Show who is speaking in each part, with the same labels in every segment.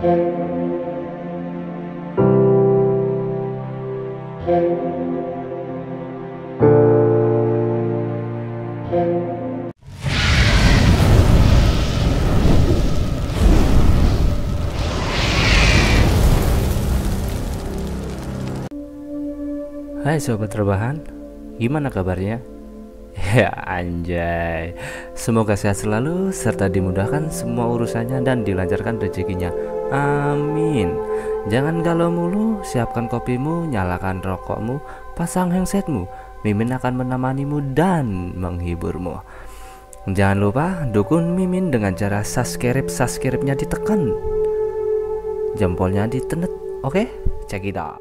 Speaker 1: Hai sobat rebahan, gimana kabarnya? Ya anjay, semoga sehat selalu serta dimudahkan semua urusannya dan dilancarkan rezekinya. Amin. Jangan galau mulu, siapkan kopimu, nyalakan rokokmu, pasang handsetmu. Mimin akan menemanimu dan menghiburmu. Jangan lupa dukung Mimin dengan cara subscribe-nya ditekan, jempolnya ditenet. Oke, check it out.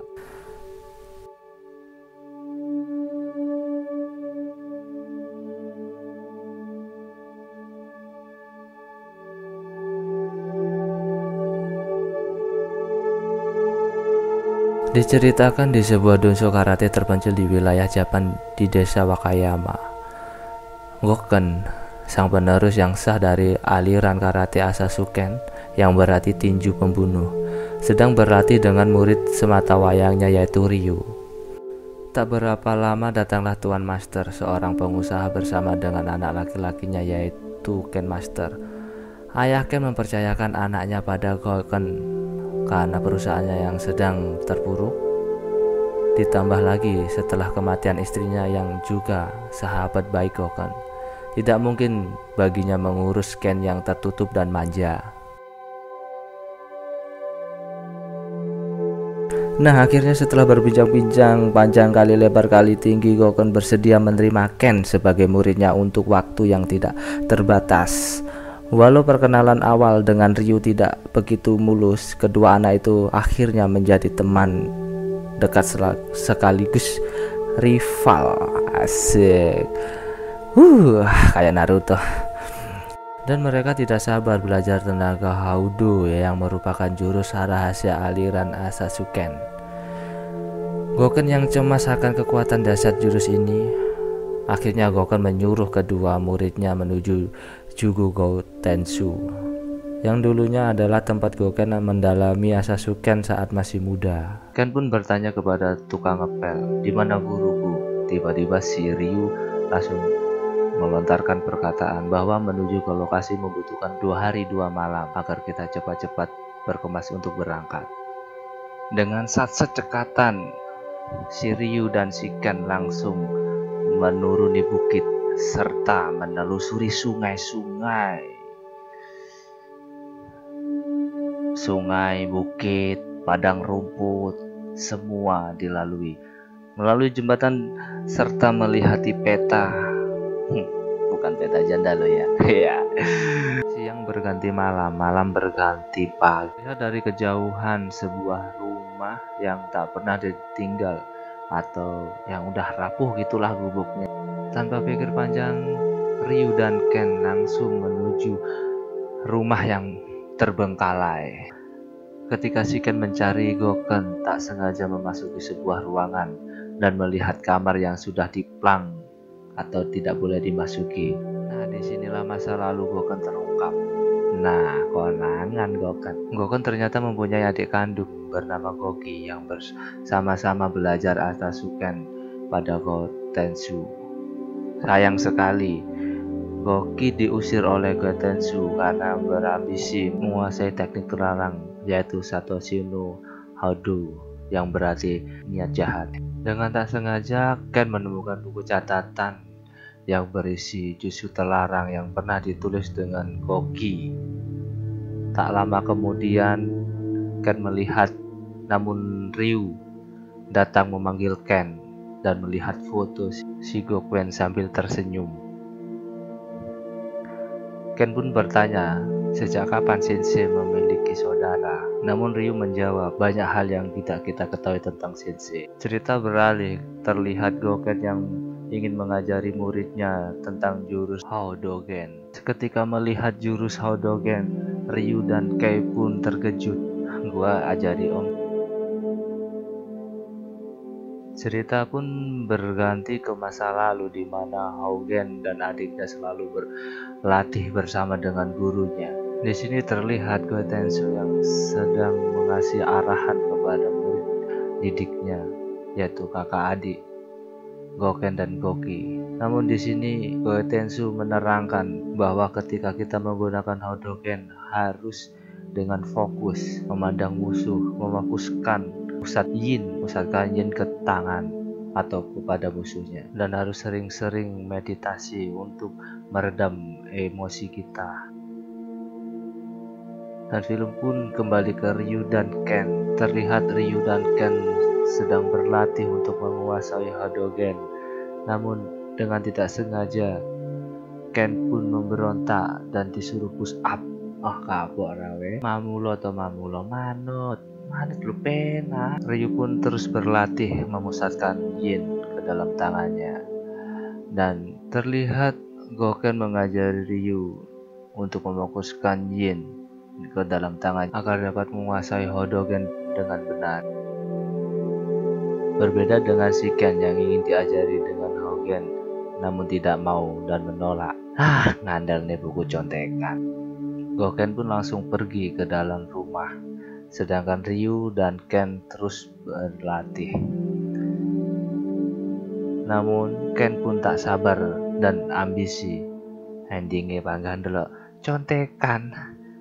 Speaker 1: Diceritakan di sebuah dojo karate terpencil di wilayah Jepang di desa Wakayama, Goken, sang penerus yang sah dari aliran karate Asasuken yang berarti tinju pembunuh, sedang berlatih dengan murid sematawayangnya yaitu Ryu. Tak berapa lama datanglah Tuan Master, seorang pengusaha bersama dengan anak laki-lakinya yaitu Ken Master. Ayah Ken mempercayakan anaknya pada Goken karena perusahaannya yang sedang terpuruk. Ditambah lagi setelah kematian istrinya yang juga sahabat baik Goken, tidak mungkin baginya mengurus Ken yang tertutup dan manja. Nah, akhirnya setelah berbincang-bincang panjang kali lebar kali tinggi, Goken bersedia menerima Ken sebagai muridnya untuk waktu yang tidak terbatas. Walau perkenalan awal dengan Ryu tidak begitu mulus, kedua anak itu akhirnya menjadi teman dekat sekaligus rival. Asik. Kayak Naruto. Dan mereka tidak sabar belajar tenaga Haudo yang merupakan jurus rahasia aliran Asasuken. Goken yang cemas akan kekuatan dasar jurus ini, akhirnya Goken menyuruh kedua muridnya menuju Jugogo Tenshu, yang dulunya adalah tempat Goken mendalami Asasuken saat masih muda. Ken pun bertanya kepada tukang ngepel, "Di mana guruku?" Tiba-tiba si Ryu langsung melontarkan perkataan bahwa menuju ke lokasi membutuhkan 2 hari 2 malam agar kita cepat-cepat berkemas untuk berangkat. Dengan satset cekatan, si Ryu dan si Ken langsung menuruni bukit serta menelusuri sungai, bukit, padang rumput, semua dilalui. Melalui jembatan serta melihati peta. Bukan peta janda lo ya. Siang berganti malam, malam berganti pagi. Lihat dari kejauhan sebuah rumah yang tak pernah ditinggal atau yang udah rapuh gitulah gubuknya. Tanpa pikir panjang, Ryu dan Ken langsung menuju rumah yang terbengkalai. Ketika si Ken mencari, Goken tak sengaja memasuki sebuah ruangan dan melihat kamar yang sudah diplang atau tidak boleh dimasuki. Nah, disinilah masa lalu Goken terungkap. Nah, konangan Goken ternyata mempunyai adik kandung bernama Goki yang bersama-sama belajar Asasuken pada Gotensu. Sayang sekali, Goki diusir oleh Gotensu karena berambisi menguasai teknik terlarang yaitu Satoshi no Haudo yang berarti niat jahat. Dengan tak sengaja, Ken menemukan buku catatan yang berisi jurus terlarang yang pernah ditulis dengan Goki. Tak lama kemudian, Ken melihat, namun Ryu datang memanggil Ken dan melihat foto si Goken sambil tersenyum. Ken pun bertanya, sejak kapan Sensei memiliki saudara? Namun Ryu menjawab, banyak hal yang tidak kita ketahui tentang Sensei. Cerita beralih, terlihat Goken yang ingin mengajari muridnya tentang jurus Haudogen. Ketika melihat jurus Haudogen, Ryu dan Kei pun terkejut. Gua ajari om. Cerita pun berganti ke masa lalu di mana Haugen dan adiknya selalu berlatih bersama dengan gurunya. Di sini terlihat Gotensu yang sedang mengasih arahan kepada murid didiknya, yaitu kakak adik Goken dan Goki. Namun di sini Gotensu menerangkan bahwa ketika kita menggunakan Hodoken harus dengan fokus memandang musuh, memusatkan yin ke tangan atau kepada musuhnya, dan harus sering-sering meditasi untuk meredam emosi kita. Dan film pun kembali ke Ryu dan Ken. Terlihat Ryu dan Ken sedang berlatih untuk menguasai Hodogen. Namun dengan tidak sengaja Ken pun memberontak dan disuruh push up. Kapok rawe. Mamulo manut lu pena. Ryu pun terus berlatih memusatkan yin ke dalam tangannya. Dan terlihat Goken mengajari Ryu untuk memfokuskan yin ke dalam tangan agar dapat menguasai Hodogen dengan benar. Berbeda dengan si Ken yang ingin diajari dengan Hogen namun tidak mau dan menolak. Ngandel nih buku contekan. Goken pun langsung pergi ke dalam rumah, sedangkan Ryu dan Ken terus berlatih. Namun Ken pun tak sabar dan ambisi. Endingnya banggaan dulu contekan.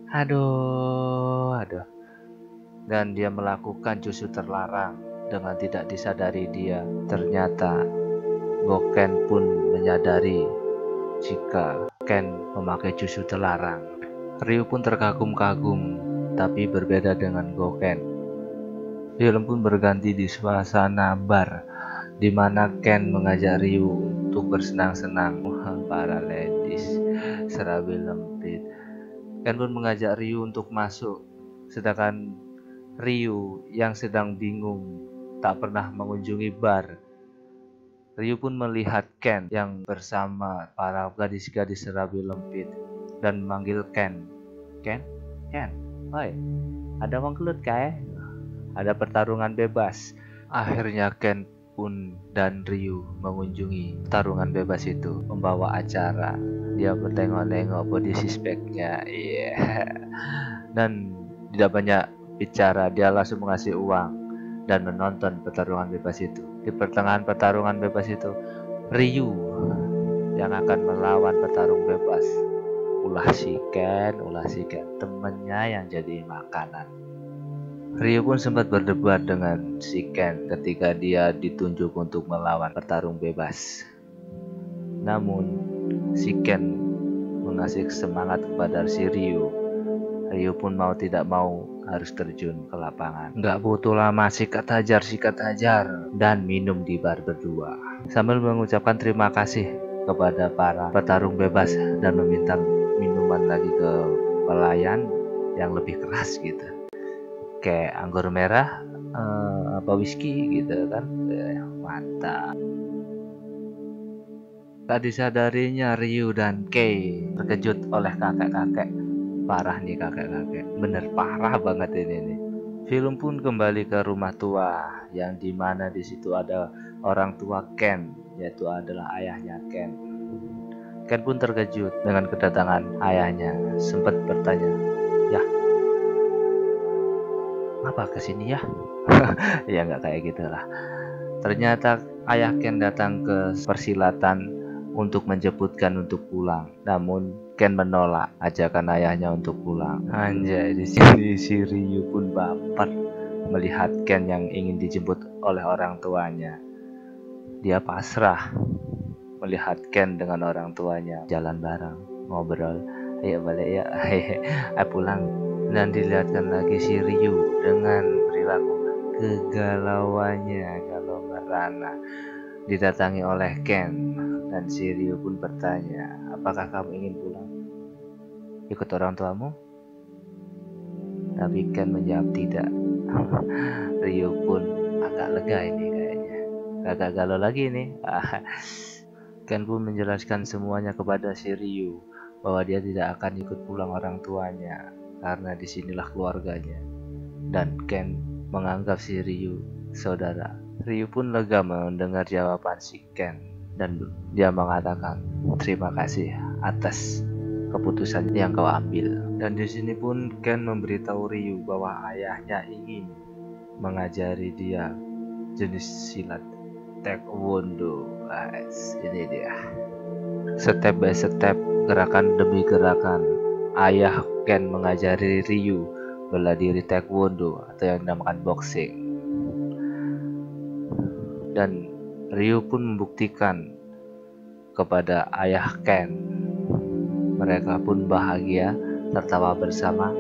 Speaker 1: Aduh. Dan dia melakukan jutsu terlarang dengan tidak disadari dia. Ternyata Goken pun menyadari jika Ken memakai jutsu terlarang. Ryu pun terkagum-kagum, tapi berbeda dengan Goken. Film pun berganti di suasana bar, di mana Ken mengajak Ryu untuk bersenang-senang. Para ladies, serabi lempit. Ken pun mengajak Ryu untuk masuk, sedangkan Ryu yang sedang bingung tak pernah mengunjungi bar. Ryu pun melihat Ken yang bersama para gadis-gadis serabi lempit dan memanggil Ken. Ken, oi, ada mangkelut kae? Ada pertarungan bebas. Akhirnya Ken pun dan Ryu mengunjungi pertarungan bebas itu, membawa acara. Dia bertengok-tengok body speknya, dan tidak banyak bicara, dia langsung mengasih uang dan menonton pertarungan bebas itu. Di pertengahan pertarungan bebas itu, Ryu yang akan melawan petarung bebas. Ulah si Ken, temennya yang jadi makanan. Ryu pun sempat berdebat dengan si Ken ketika dia ditunjuk untuk melawan petarung bebas. Namun si Ken mengasih semangat kepada si Ryu. Ryu pun mau tidak mau harus terjun ke lapangan. Nggak butuh lama, sikat hajar dan minum di bar berdua sambil mengucapkan terima kasih kepada para petarung bebas dan meminta minuman lagi ke pelayan yang lebih keras gitu, kayak anggur merah apa whisky gitu kan. Mantap. Tak disadarinya Ryu dan Kei terkejut oleh kakek-kakek. Parah nih kakek-kakek, bener parah banget ini nih. Film pun kembali ke rumah tua, yang dimana di situ ada orang tua Ken, yaitu adalah ayahnya Ken. Ken pun terkejut dengan kedatangan ayahnya, sempat bertanya, "Ya, ngapa kesini ya?" Ya nggak kayak gitulah. Ternyata ayah Ken datang ke persilatan untuk menjemputkan untuk pulang. Namun Ken menolak ajakan ayahnya untuk pulang. Anjay, di sini si Ryu pun baper melihat Ken yang ingin dijemput oleh orang tuanya. Dia pasrah melihat Ken dengan orang tuanya jalan bareng, ngobrol, ayo balik ya, ayo pulang. Dan dilihatkan lagi si Ryu dengan perilaku kegalauannya, galau merana, didatangi oleh Ken. Dan si Ryu pun bertanya, apakah kamu ingin pulang ikut orang tuamu? Tapi Ken menjawab tidak. Ryu pun agak lega ini kayaknya, agak galau lagi nih. Ken pun menjelaskan semuanya kepada si Ryu bahwa dia tidak akan ikut pulang orang tuanya karena disinilah keluarganya. Dan Ken menganggap si Ryu saudara. Ryu pun lega mendengar jawaban si Ken. Dan dia mengatakan, terima kasih atas keputusan yang kau ambil. Dan di sini pun Ken memberitahu Ryu bahwa ayahnya ingin mengajari dia jenis silat Taekwondo. Ini dia. Step by step, gerakan demi gerakan, ayah Ken mengajari Ryu bela diri Taekwondo atau yang dinamakan boxing. Dan Ryu pun membuktikan kepada ayah Ken. Mereka pun bahagia, tertawa bersama.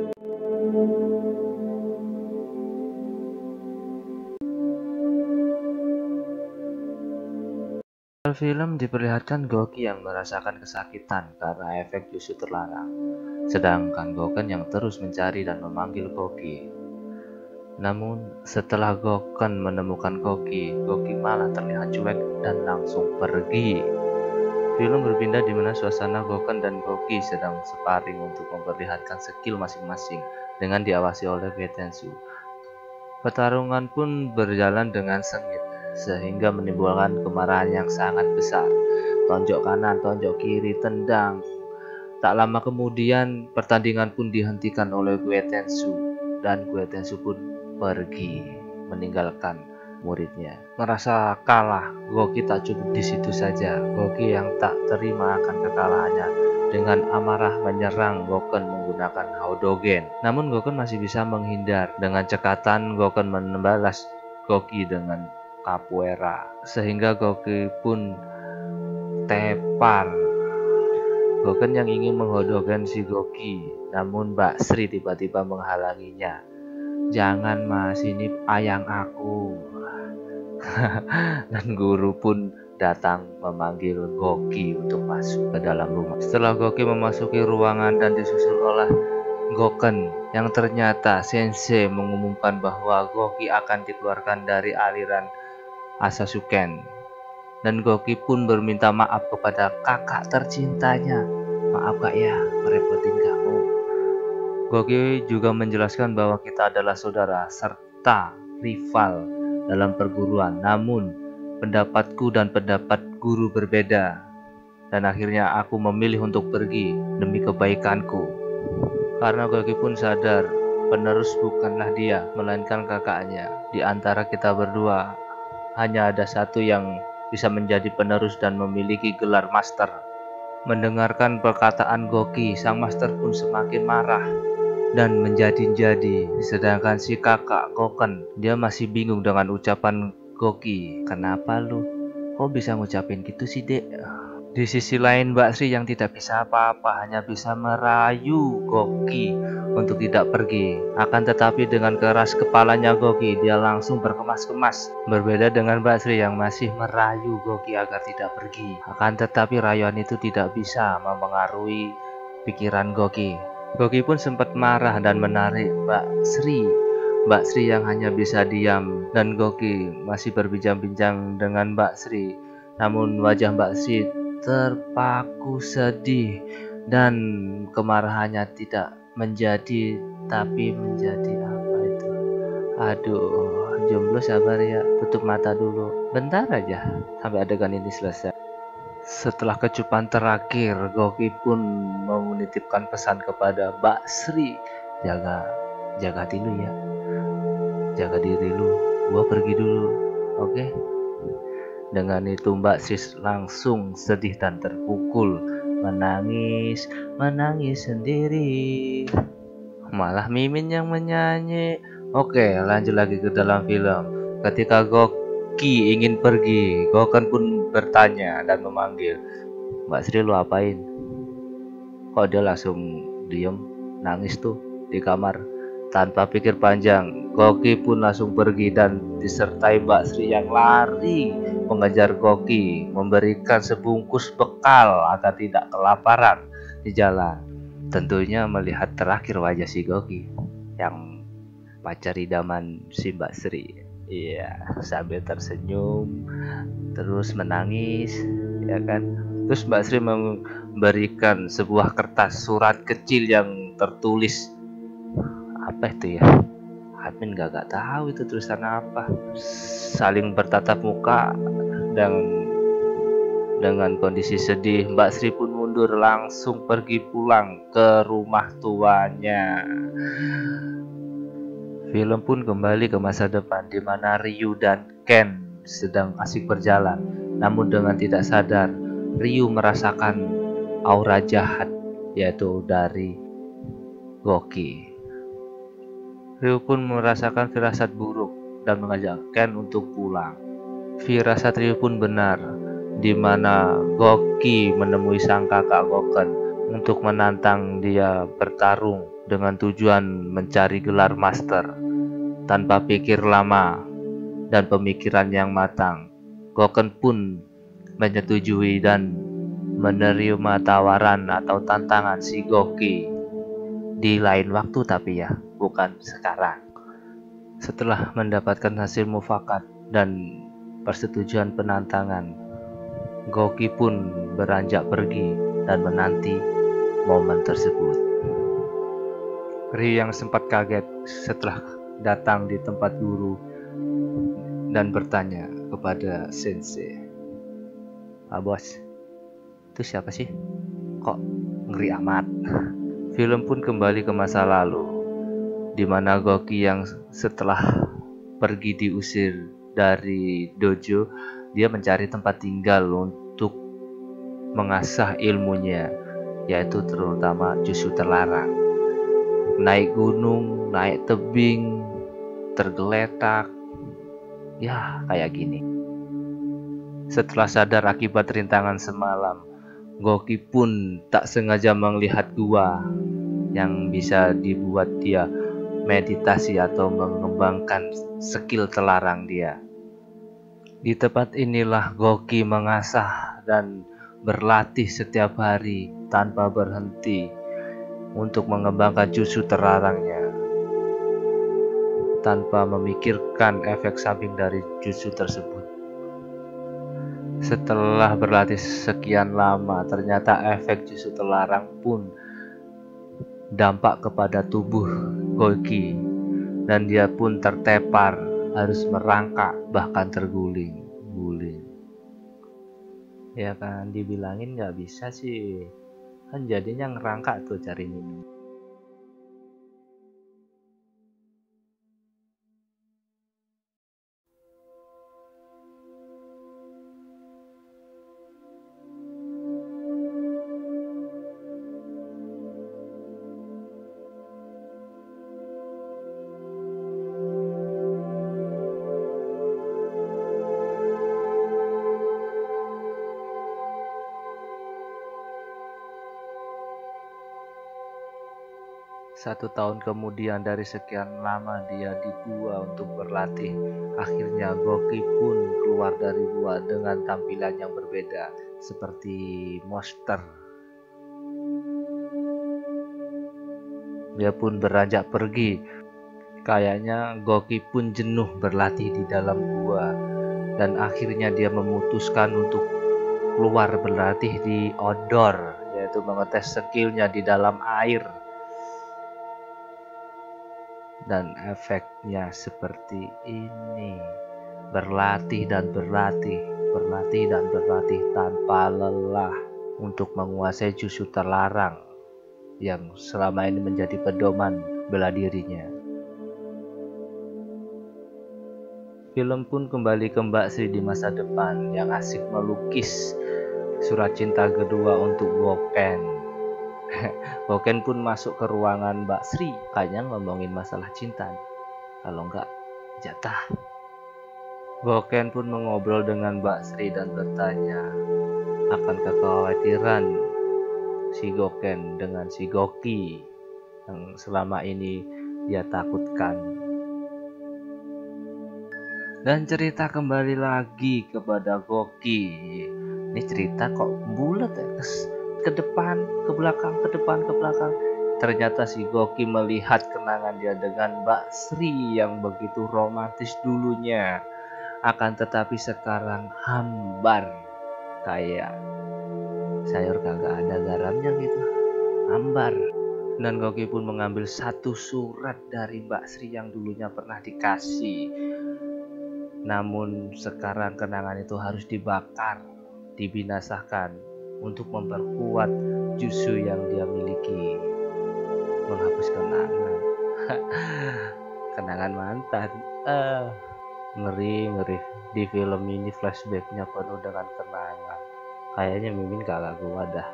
Speaker 1: Film diperlihatkan Goki yang merasakan kesakitan karena efek Jushu terlarang, sedangkan Goken yang terus mencari dan memanggil Goki. Namun setelah Goken menemukan Goki malah terlihat cuek dan langsung pergi. Film berpindah di mana suasana Goken dan Goki sedang sparring untuk memperlihatkan skill masing-masing dengan diawasi oleh Gotensu. Pertarungan pun berjalan dengan sengit, sehingga menimbulkan kemarahan yang sangat besar. Tonjok kanan, tonjok kiri, tendang. Tak lama kemudian pertandingan pun dihentikan oleh Gotensu, dan Gotensu pun pergi meninggalkan muridnya. Merasa kalah, Goki tak cukup di situ saja. Goki yang tak terima akan kekalahannya dengan amarah menyerang Goken menggunakan Haudogen. Namun Goken masih bisa menghindar. Dengan cekatan Goken membalas Goki dengan capoeira, sehingga Goki pun tepar. Goken yang ingin menghodogen si Goki, namun Mbak Sri tiba-tiba menghalanginya. Jangan mas, ini ayang aku. Dan guru pun datang memanggil Goki untuk masuk ke dalam rumah. Setelah Goki memasuki ruangan dan disusul oleh Goken, yang ternyata Sensei mengumumkan bahwa Goki akan dikeluarkan dari aliran Asasuken. Dan Goki pun berminta maaf kepada kakak tercintanya. Maaf kak ya, merepotin kamu. Goki juga menjelaskan bahwa kita adalah saudara serta rival dalam perguruan. Namun pendapatku dan pendapat guru berbeda. Dan akhirnya aku memilih untuk pergi demi kebaikanku. Karena Goki pun sadar penerus bukanlah dia, melainkan kakaknya. Di antara kita berdua hanya ada satu yang bisa menjadi penerus dan memiliki gelar master. Mendengarkan perkataan Goki, sang master pun semakin marah dan menjadi-jadi. Sedangkan si kakak Goken, dia masih bingung dengan ucapan Goki. Kenapa lu? Kok bisa ngucapin gitu sih dek? Di sisi lain Mbak Sri yang tidak bisa apa-apa, hanya bisa merayu Goki untuk tidak pergi. Akan tetapi dengan keras kepalanya Goki, dia langsung berkemas-kemas. Berbeda dengan Mbak Sri yang masih merayu Goki agar tidak pergi. Akan tetapi rayuan itu tidak bisa mempengaruhi pikiran Goki. Goki pun sempat marah dan menarik Mbak Sri. Mbak Sri yang hanya bisa diam, dan Goki masih berbincang-bincang dengan Mbak Sri. Namun wajah Mbak Sri terpaku sedih dan kemarahannya tidak menjadi tapi menjadi apa itu? Aduh, jomblo sabar ya, tutup mata dulu. Bentar aja sampai adegan ini selesai. Setelah kecupan terakhir, Goki pun menitipkan pesan kepada Mbak Sri, jaga hati lu ya, jaga diri lu, gua pergi dulu, oke? Dengan itu Mbak Sri langsung sedih dan terpukul, menangis sendiri. Malah Mimin yang menyanyi. Oke, lanjut lagi ke dalam film. Ketika Goki ingin pergi, Goken pun bertanya dan memanggil, Mbak Sri lu apain? Kok dia langsung diem, nangis tuh di kamar. Tanpa pikir panjang, Goki pun langsung pergi dan disertai Mbak Sri yang lari mengejar Goki, memberikan sebungkus bekal agar tidak kelaparan di jalan. Tentunya melihat terakhir wajah si Goki yang pacar idaman si Mbak Sri. Iya, sambil tersenyum, terus menangis, ya kan? Terus Mbak Sri memberikan sebuah kertas surat kecil yang tertulis apa itu ya? Admin gak tahu itu tulisan apa. Saling bertatap muka dan dengan kondisi sedih, Mbak Sri pun mundur mundur langsung pergi pulang ke rumah tuanya. Film pun kembali ke masa depan di mana Ryu dan Ken sedang asik berjalan. Namun dengan tidak sadar, Ryu merasakan aura jahat, yaitu dari Goki. Ryu pun merasakan firasat buruk dan mengajak Ken untuk pulang. Firasat Ryu pun benar, di mana Goki menemui sang kakak Goken untuk menantang dia bertarung dengan tujuan mencari gelar master. Tanpa pikir lama dan pemikiran yang matang, Goken pun menyetujui dan menerima tawaran atau tantangan si Goki di lain waktu, tapi ya bukan sekarang. Setelah mendapatkan hasil mufakat dan persetujuan penantangan, Goki pun beranjak pergi dan menanti momen tersebut. Ryu yang sempat kaget setelah datang di tempat guru dan bertanya kepada sensei, "Pak bos, itu siapa sih? Kok ngeri amat?" Film pun kembali ke masa lalu, di mana Goki yang setelah pergi diusir dari dojo, dia mencari tempat tinggal untuk mengasah ilmunya, yaitu terutama Jutsu terlarang. Naik gunung, naik tebing, tergeletak, ya kayak gini. Setelah sadar akibat rintangan semalam, Goki pun tak sengaja melihat gua yang bisa dibuat dia meditasi atau mengembangkan skill terlarang dia. Di tempat inilah Goki mengasah dan berlatih setiap hari tanpa berhenti untuk mengembangkan jutsu terlarangnya, tanpa memikirkan efek samping dari jutsu tersebut. Setelah berlatih sekian lama, ternyata efek jutsu terlarang pun dampak kepada tubuh Goki, dan dia pun tertepar, harus merangkak, bahkan terguling. Ya kan dibilangin nggak bisa sih, kan jadinya ngerangkak tuh cari minum. Satu tahun kemudian dari sekian lama dia di gua untuk berlatih, akhirnya Goki pun keluar dari gua dengan tampilan yang berbeda, seperti monster. Dia pun beranjak pergi. Kayaknya Goki pun jenuh berlatih di dalam gua, dan akhirnya dia memutuskan untuk keluar berlatih di outdoor, yaitu mengetes skillnya di dalam air. Dan efeknya seperti ini, berlatih dan berlatih tanpa lelah untuk menguasai jutsu terlarang yang selama ini menjadi pedoman bela dirinya. Film pun kembali ke Mbak Sri di masa depan yang asik melukis surat cinta kedua untuk Goken. Goken pun masuk ke ruangan Mbak Sri, kayaknya ngomongin masalah cinta nih. Kalau enggak, jatah. Goken pun mengobrol dengan Mbak Sri dan bertanya akan kekhawatiran si Goken dengan si Goki yang selama ini dia takutkan. Dan cerita kembali lagi kepada Goki. Ini cerita kok bulat ya, ke depan, ke belakang, ke depan, ke belakang. Ternyata si Goki melihat kenangan dia dengan Mbak Sri yang begitu romantis dulunya, akan tetapi sekarang hambar, kayak sayur kagak ada garamnya gitu, hambar. Dan Goki pun mengambil satu surat dari Mbak Sri yang dulunya pernah dikasih. Namun sekarang kenangan itu harus dibakar, dibinasakan. untuk memperkuat jutsu yang dia miliki, menghapus kenangan. Kenangan mantan. Ngeri. Di film ini flashbacknya penuh dengan kenangan. Kayaknya Mimin kalah gua dah.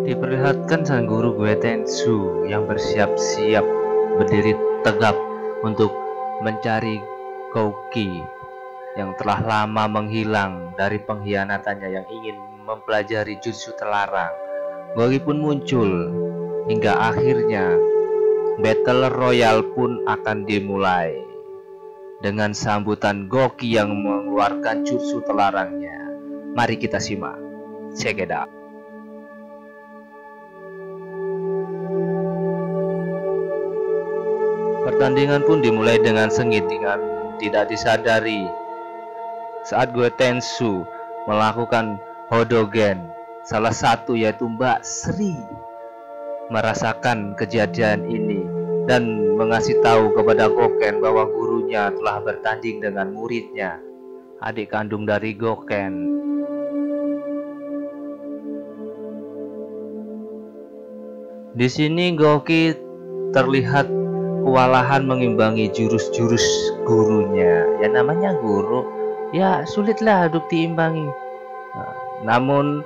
Speaker 1: Diperlihatkan sang guru Goetenshu yang bersiap-siap berdiri tegap untuk mencari Gouki yang telah lama menghilang dari pengkhianatannya yang ingin mempelajari jutsu terlarang. Gouki pun muncul hingga akhirnya Battle Royale pun akan dimulai dengan sambutan Gouki yang mengeluarkan jutsu terlarangnya. Mari kita simak. Check it out. Pertandingan pun dimulai dengan sengit dengan tidak disadari saat Goetenshu melakukan Hodogen. Salah satu yaitu Mbak Sri merasakan kejadian ini dan mengasih tahu kepada Goken bahwa gurunya telah bertanding dengan muridnya, adik kandung dari Goken. Di sini Gouki terlihat kewalahan mengimbangi jurus-jurus gurunya. Ya namanya guru, ya sulitlah untuk diimbangi. Namun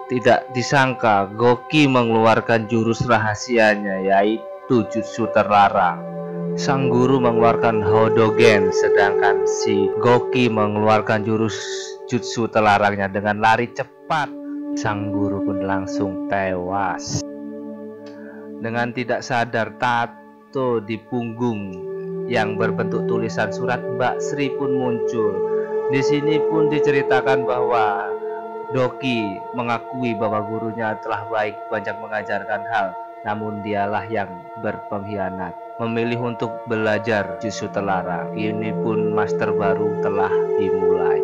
Speaker 1: tidak disangka Gouki mengeluarkan jurus rahasianya, yaitu jutsu terlarang. Sang guru mengeluarkan Hodogen, sedangkan si Gouki mengeluarkan jurus jutsu terlarangnya dengan lari cepat. Sang guru pun langsung tewas. Dengan tidak sadar, di punggung yang berbentuk tulisan surat Mbak Sri pun muncul. Di sini pun diceritakan bahwa Doki mengakui bahwa gurunya telah baik banyak mengajarkan hal, namun dialah yang berpengkhianat, memilih untuk belajar jutsu terlarang. Ini pun master baru telah dimulai.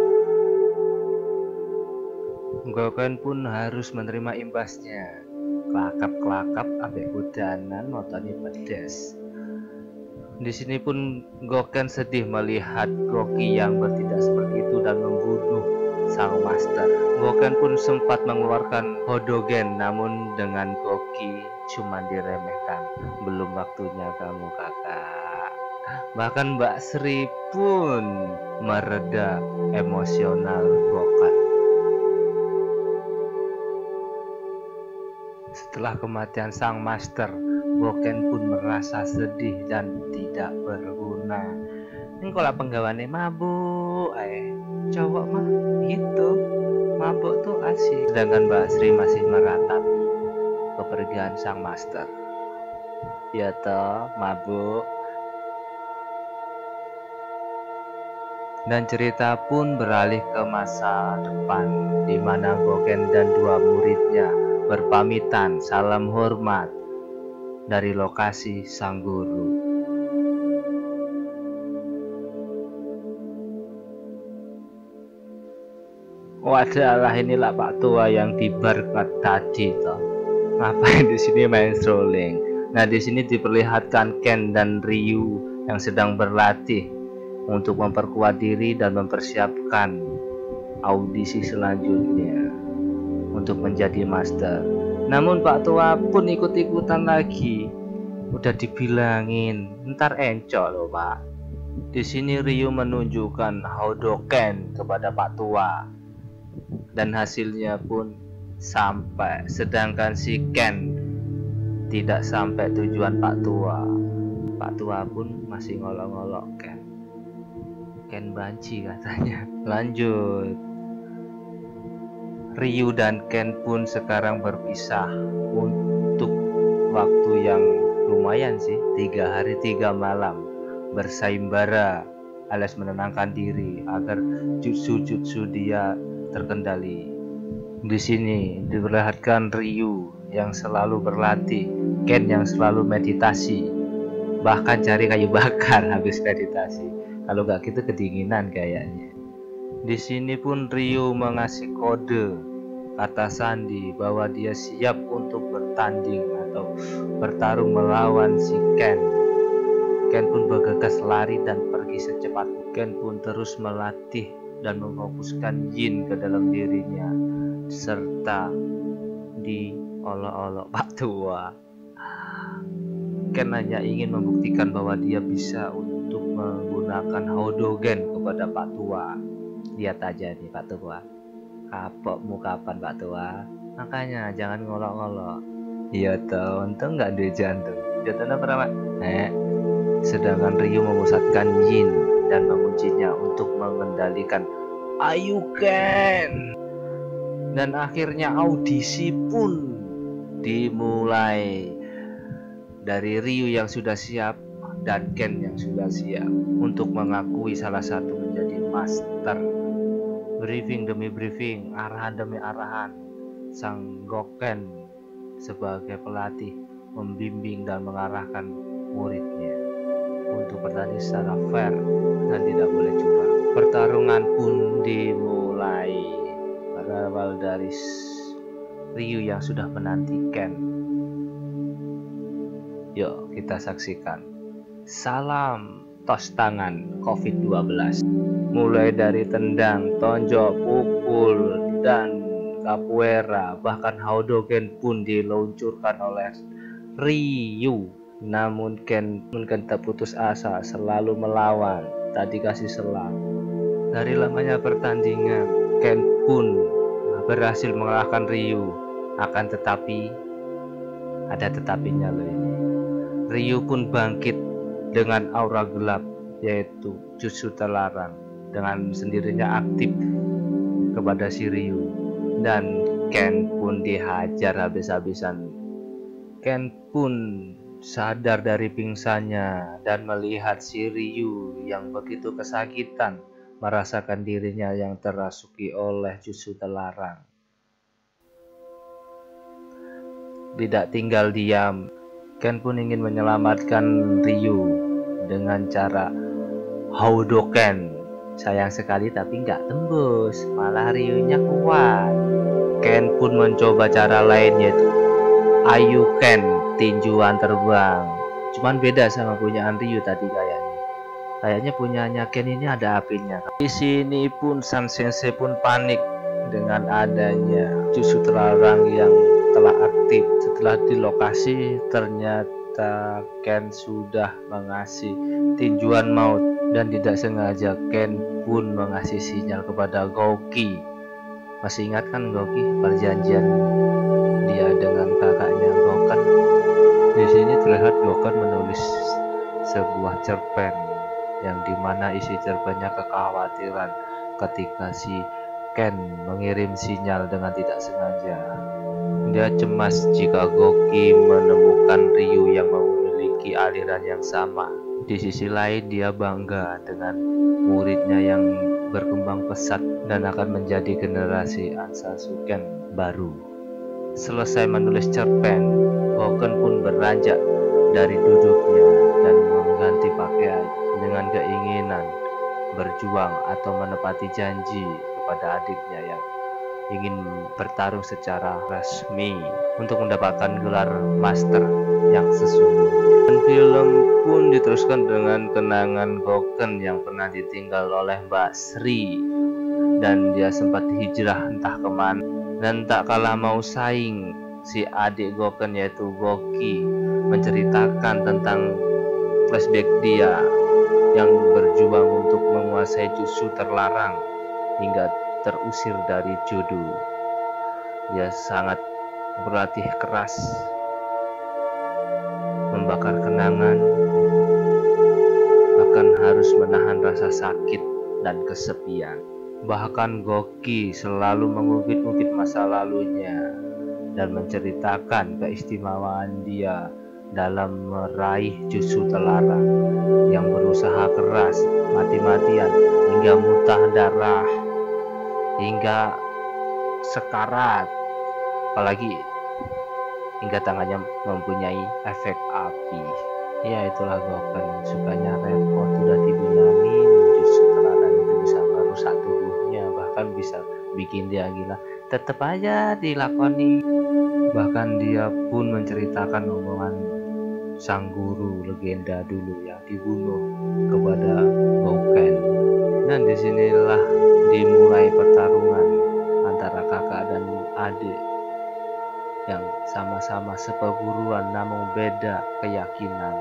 Speaker 1: Goken pun harus menerima imbasnya. Kelakap ambek udanan notanya pedes. Di sini pun Goken sedih melihat Gouki yang bertindak seperti itu dan membunuh sang master. Goken pun sempat mengeluarkan Hodogen, namun dengan Gouki cuma diremehkan. Belum waktunya kamu, kakak. Bahkan Mbak Sri pun mereda emosional Goken. Setelah kematian sang master, Goken pun merasa sedih dan tidak berguna. Ini kalau penggawaannya mabuk, cowok mah gitu, mabuk tuh asik. Sedangkan Mbak Sri masih meratapi kepergian sang master. Ya toh, mabuk. Dan cerita pun beralih ke masa depan, di mana Goken dan dua muridnya berpamitan salam hormat dari lokasi sang guru. Wadalah, inilah Pak Tua yang di bar tadi toh. Ngapain di sini main strolling? Nah, di sini diperlihatkan Ken dan Ryu yang sedang berlatih untuk memperkuat diri dan mempersiapkan audisi selanjutnya untuk menjadi master. Namun Pak Tua pun ikut-ikutan lagi. Udah dibilangin, ntar encok loh Pak. Di sini Ryu menunjukkan Hodoken kepada Pak Tua dan hasilnya pun sampai. Sedangkan si Ken tidak sampai tujuan Pak Tua. Pak Tua pun masih ngolok-ngolok Ken banci katanya. Lanjut. Ryu dan Ken pun sekarang berpisah untuk waktu yang lumayan sih, 3 hari 3 malam bersaimbara alias menenangkan diri agar jutsu-jutsu dia terkendali. Di sini diperlihatkan Ryu yang selalu berlatih, Ken yang selalu meditasi, bahkan cari kayu bakar habis meditasi. Kalau nggak gitu kedinginan kayaknya. Di sini pun Ryu mengasih kode kata sandi bahwa dia siap untuk bertanding atau bertarung melawan si Ken. Ken pun bergegas lari dan pergi secepat. Ken pun terus melatih dan memfokuskan Yin ke dalam dirinya, serta diolok-olok Pak Tua. Ken hanya ingin membuktikan bahwa dia bisa untuk menggunakan Haudogen kepada Pak Tua. Lihat aja nih Pak Tua, kapokmu kapan Pak Tua? Makanya jangan ngolok-ngolok. Iya toh, untung nggak ada jantung. Jantung apa Pak? Sedangkan Ryu memusatkan Yin dan menguncinya untuk mengendalikan Ayu Ken. Dan akhirnya audisi pun dimulai dari Ryu yang sudah siap dan Ken yang sudah siap untuk mengakui salah satu menjadi master. Briefing demi briefing, arahan demi arahan, sang Goken sebagai pelatih membimbing dan mengarahkan muridnya untuk bertanding secara fair dan tidak boleh curang. Pertarungan pun dimulai berawal dari Ryu yang sudah menantikan. Yuk kita saksikan. Salam tos tangan COVID-19. Mulai dari tendang, tonjok, pukul, dan capoeira, bahkan Haudogen pun diluncurkan oleh Ryu. Namun Ken tak putus asa, selalu melawan, tak dikasih selang. Dari lamanya pertandingan, Ken pun berhasil mengalahkan Ryu. Akan tetapi, ada tetapinya loh ini. Ryu pun bangkit dengan aura gelap, yaitu jutsu terlarang, dengan sendirinya aktif kepada si Ryu. Dan Ken pun dihajar habis-habisan. Ken pun sadar dari pingsannya dan melihat si Ryu yang begitu kesakitan merasakan dirinya yang terasuki oleh jutsu terlarang. Tidak tinggal diam, Ken pun ingin menyelamatkan Ryu dengan cara Haudoken. Sayang sekali tapi nggak tembus, malah Ryu-nya kuat. Ken pun mencoba cara lain, yaitu Ayu Ken, tinjuan terbang. Cuman beda sama punyaan Ryu tadi kayaknya. Kayaknya punyanya Ken ini ada apinya. Di sini pun San Sensei pun panik dengan adanya jutsu terlarang yang telah aktif. Setelah di lokasi, ternyata Ken sudah mengasih tinjuan maut, dan tidak sengaja Ken pun mengasih sinyal kepada Gouki. Masih ingat kan Gouki perjanjian dia dengan kakaknya Goken? Di sini terlihat Goken menulis sebuah cerpen yang dimana isi cerpennya kekhawatiran ketika si Ken mengirim sinyal dengan tidak sengaja. Dia cemas jika Gouki menemukan Ryu yang memiliki aliran yang sama. Di sisi lain dia bangga dengan muridnya yang berkembang pesat dan akan menjadi generasi Ansatsuken baru. Selesai menulis cerpen, Goken pun beranjak dari duduknya dan mengganti pakaian dengan keinginan berjuang atau menepati janji kepada adiknya yang ingin bertarung secara resmi untuk mendapatkan gelar master yang sesungguhnya. Dan film pun diteruskan dengan kenangan Goken yang pernah ditinggal oleh Mbak Sri, dan dia sempat hijrah entah kemana. Dan tak kalah mau saing, si adik Goken yaitu Gouki menceritakan tentang flashback dia yang berjuang untuk menguasai jutsu terlarang hingga terusir dari judo. Dia sangat berlatih keras, membakar kenangan, bahkan harus menahan rasa sakit dan kesepian. Bahkan Gouki selalu mengungkit-ungkit masa lalunya dan menceritakan keistimewaan dia dalam meraih jutsu terlarang, yang berusaha keras, mati-matian, hingga muntah darah, hingga sekarat. Apalagi hingga tangannya mempunyai efek api. Ya itulah Goken, sukanya repot, udah dibilangin jutsu teladan itu bisa merusak tubuhnya, bahkan bisa bikin dia gila, tetap aja dilakoni. Bahkan dia pun menceritakan omongan sang guru legenda dulu yang dibunuh kepada Goken. Dan disinilah dimulai pertarungan antara kakak dan adik yang sama-sama seperguruan namun beda keyakinan.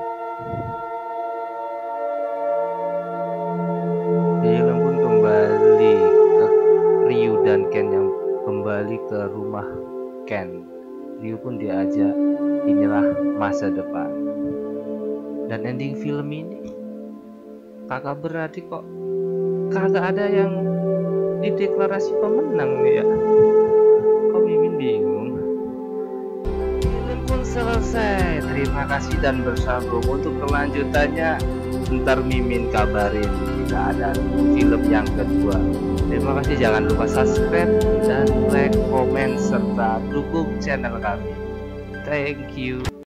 Speaker 1: Film pun kembali ke Ryu dan Ken yang kembali ke rumah Ken. Ryu pun diajak, inilah masa depan. Dan ending film ini kakak beradik kok kagak ada yang dideklarasi pemenang nih ya. Kok Mimin bingung. Film pun selesai. Terima kasih dan bersambung. Untuk kelanjutannya ntar Mimin kabarin jika ada film yang kedua. Terima kasih, jangan lupa subscribe dan like, komen serta dukung channel kami. Thank you.